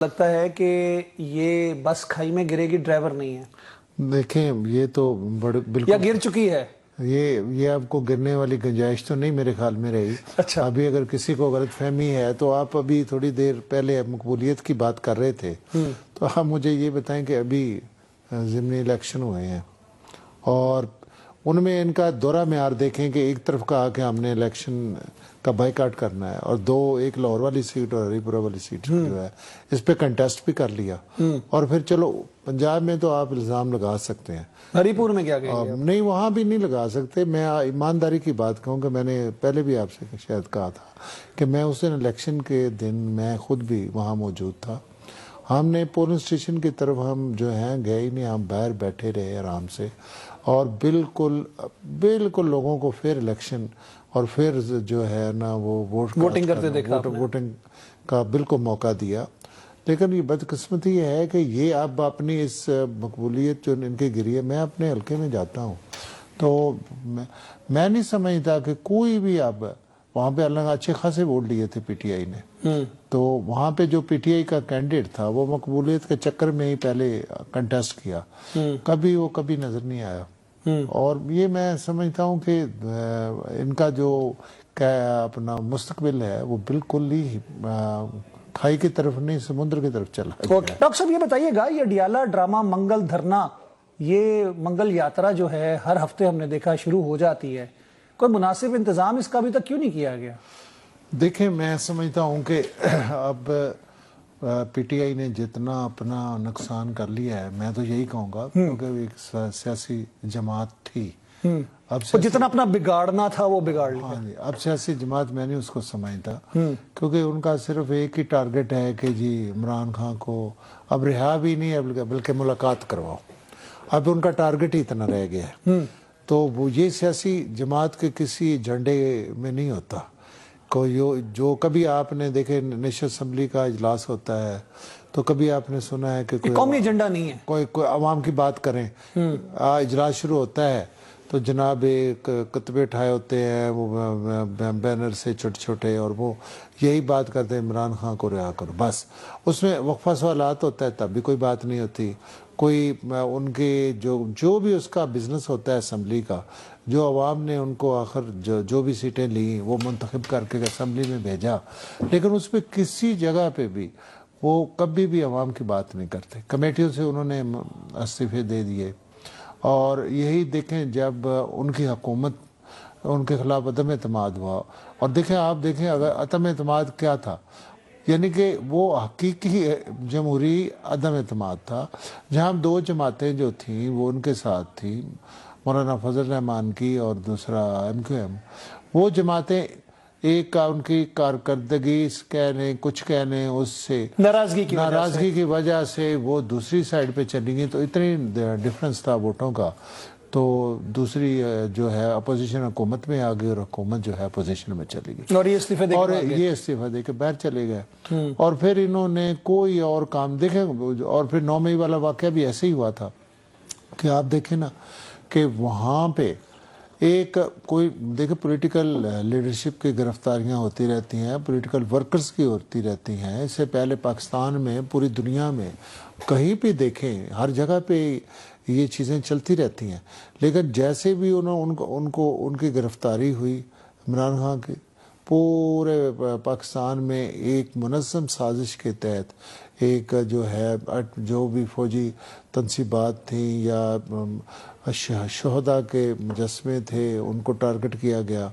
لگتا ہے کہ یہ بس کھائی میں گرے گی، ڈرائیور نہیں ہے؟ دیکھیں یہ تو بالکل یا گر چکی ہے؟ یہ آپ کو گرنے والی گنجائش تو نہیں میرے خیال میں رہی۔ اچھا، ابھی اگر کسی کو غلط فہمی ہے تو آپ ابھی تھوڑی دیر پہلے مقبولیت کی بات کر رہے تھے، تو آپ مجھے یہ بتائیں کہ ابھی ضمنی الیکشن ہوئے ہیں اور ان میں ان کا دورہ معیار دیکھیں کہ ایک طرف کہا کہ ہم نے الیکشن کا بائیکاٹ کرنا ہے، اور ایک لاہور والی سیٹ اور ہری پورہ والی سیٹ جو ہے اس پہ کنٹیسٹ بھی کر لیا، اور پھر چلو پنجاب میں تو آپ الزام لگا سکتے ہیں، ہری پور میں کیا کہیں گے؟ نہیں وہاں بھی نہیں لگا سکتے۔ میں ایمانداری کی بات کہوں کہ میں نے پہلے بھی آپ سے شاید کہا تھا کہ میں اس دن الیکشن کے دن میں خود بھی وہاں موجود تھا۔ ہم نے پولنگ اسٹیشن کی طرف ہم جو ہیں گئے ہی نہیں، ہم باہر بیٹھے رہے آرام سے، اور بالکل لوگوں کو پھر الیکشن اور پھر جو ہے نا وہ ووٹنگ کرتے دیکھا آپ نے؟ ووٹنگ کا بالکل موقع دیا۔ لیکن یہ بدقسمتی یہ ہے کہ یہ اب اپنی اس مقبولیت جو ان کی گری ہے، میں اپنے حلقے میں جاتا ہوں تو میں نہیں سمجھتا کہ کوئی بھی اب وہاں پہ اللہ اچھے خاصے ووٹ لیے تھے پی ٹی آئی نے، تو وہاں پہ جو پی ٹی آئی کا کینڈیڈیٹ تھا وہ مقبولیت کے چکر میں ہی پہلے کنٹیسٹ کیا، کبھی نظر نہیں آیا۔ اور یہ میں سمجھتا ہوں کہ ان کا جو اپنا مستقبل ہے وہ بالکل ہی کھائی کی طرف نہیں، سمندر کی طرف چلا گیا۔ ڈاکٹر صاحب یہ بتائیے گا، یہ اڈیالہ ڈرامہ منگل دھرنا، یہ منگل یاترا جو ہے ہر ہفتے ہم نے دیکھا شروع ہو جاتی ہے، کوئی مناسب انتظام اس کا ابھی تک کیوں نہیں کیا گیا؟ دیکھیں میں سمجھتا ہوں کہ اب پی ٹی آئی نے جتنا اپنا نقصان کر لیا ہے، میں تو یہی کہوں گا کیونکہ ایک سیاسی جماعت تھی، اب جتنا اپنا بگاڑنا تھا وہ بگاڑ لیا۔ ہاں جی، اب سیاسی جماعت میں نہیں اس کو سمجھتا، کیونکہ ان کا صرف ایک ہی ٹارگٹ ہے کہ جی عمران خان کو اب رہا بھی نہیں ہے بلکہ ملاقات کرواؤ، اب ان کا ٹارگٹ ہی اتنا رہ گیا ہے۔ تو وہ یہ سیاسی جماعت کے کسی جھنڈے میں نہیں ہوتا، جو کبھی آپ نے دیکھے نیشنل اسمبلی کا اجلاس ہوتا ہے تو کبھی آپ نے سنا ہے کہ قومی ایجنڈا نہیں ہے، کوئی عوام کی بات کریں، اجلاس شروع ہوتا ہے تو جناب ایک کتبے اٹھائے ہوتے ہیں وہ بینر سے چھوٹے چھوٹے، اور وہ یہی بات کرتے ہیں عمران خان کو رہا کرو، بس اس میں وقفہ سوالات ہوتا ہے تب بھی کوئی بات نہیں ہوتی، کوئی ان کے جو بھی اس کا بزنس ہوتا ہے اسمبلی کا، جو عوام نے ان کو آخر جو بھی سیٹیں لیں وہ منتخب کر کے اسمبلی میں بھیجا، لیکن اس پہ کسی جگہ پہ بھی وہ کبھی بھی عوام کی بات نہیں کرتے۔ کمیٹیوں سے انہوں نے استعفے دے دیے، اور یہی دیکھیں جب ان کی حکومت ان کے خلاف عدم اعتماد ہوا، اور آپ دیکھیں اگر عدم اعتماد کیا تھا، یعنی کہ وہ حقیقی جمہوری عدم اعتماد تھا، جہاں دو جماعتیں جو تھیں وہ ان کے ساتھ تھیں، مولانا فضل الرحمان کی اور دوسرا ایم کیو ایم، وہ جماعتیں ایک کا ان کی کارکردگی کچھ کہنے اس سے ناراضگی کی وجہ سے وہ دوسری سائڈ پہ چلی گئی، تو اتنی ڈفرنس تھا ووٹوں کا، تو دوسری جو ہے اپوزیشن حکومت میں آ گئی اور حکومت جو ہے اپوزیشن میں چلی گئی، اور یہ استعفیٰ دے کے باہر چلے گئے، اور پھر انہوں نے کوئی اور کام دیکھیں، اور پھر 9 مئی والا واقعہ بھی ایسے ہی ہوا تھا کہ آپ دیکھیں نا کہ وہاں پہ دیکھیں پولیٹیکل لیڈرشپ کی گرفتاریاں ہوتی رہتی ہیں، پولیٹیکل ورکرز کی ہوتی رہتی ہیں، اس سے پہلے پاکستان میں پوری دنیا میں کہیں بھی دیکھیں ہر جگہ پہ یہ چیزیں چلتی رہتی ہیں، لیکن جیسے بھی ان کی گرفتاری ہوئی عمران خان کی، پورے پاکستان میں ایک منظم سازش کے تحت ایک جو بھی فوجی تنصیبات تھیں یا شہداء کے مجسمے تھے ان کو ٹارگٹ کیا گیا،